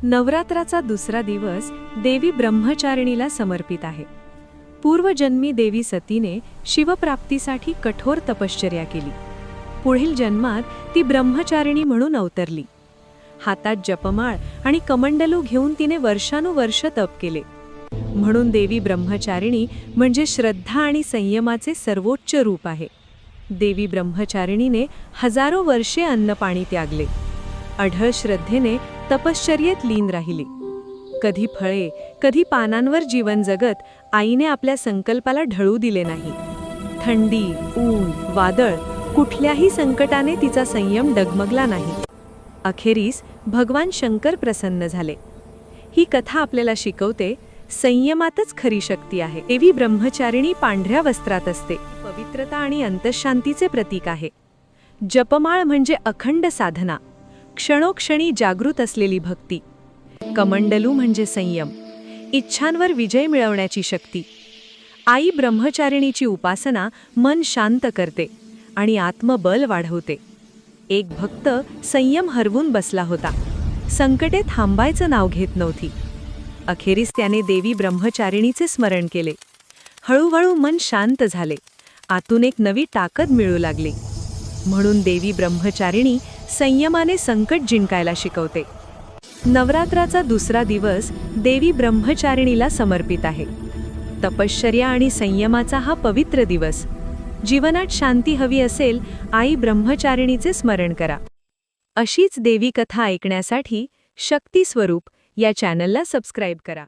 नवरात्राचा दुसरा दिवस देवी ब्रह्मचारिणीला समर्पित आहे. पूर्वजन्मी देवी सतीने शिवप्राप्तीसाठी कठोर तपश्चर्या केली. पुढील जन्मात ती ब्रह्मचारिणी म्हणून अवतरली. हातात जपमाळ आणि कमंडलू घेऊन तिने वर्षानुवर्ष तप केले. म्हणून देवी ब्रह्मचारिणी म्हणजे श्रद्धा आणि संयमाचे सर्वोच्च रूप आहे. देवी ब्रह्मचारिणीने हजारो वर्षे अन्नपाणी त्यागले. अढळ श्रद्धेने तपश्चर्येत लीन राहिली. कधी फळे, कधी पानांवर जीवन जगत आईने आपल्या संकल्पाला ढळू दिले नाही. थंडी, ऊन, वादळ कुठल्याही संकटाने तिचा संयम डगमगला नाही. अखेरीस भगवान शंकर प्रसन्न झाले. ही कथा आपल्याला शिकवते, संयमातच खरी शक्ती आहे. देवी ब्रह्मचारिणी पांढऱ्या वस्त्रात असते. पवित्रता आणि अंतःशांतीचे प्रतीक आहे. जपमाळ म्हणजे अखंड साधना, क्षणोक्षणी जागृत असलेली भक्ती. कमंडलू म्हणजे संयम, इच्छांवर विजय मिळवण्याची शक्ती. आई ब्रह्मचारिणीची उपासना मन शांत करते आणि आत्मबल वाढवते. एक भक्त संयम हरवून बसला होता. संकटे थांबायचं नाव घेत नव्हती. अखेरीस त्याने देवी ब्रह्मचारिणीचे स्मरण केले. हळूहळू मन शांत झाले. आतून एक नवी ताकद मिळू लागली. म्हणून देवी ब्रह्मचारिणी संयमाने संकट जिंकायला शिकवते. नवरात्राचा दुसरा दिवस देवी ब्रह्मचारिणीला समर्पित आहे. तपश्चर्या आणि संयमाचा हा पवित्र दिवस. जीवनात शांती हवी असेल, आई ब्रह्मचारिणीचे स्मरण करा. अशीच देवी कथा ऐकण्यासाठी शक्ती स्वरूप या चॅनलला सबस्क्राईब करा.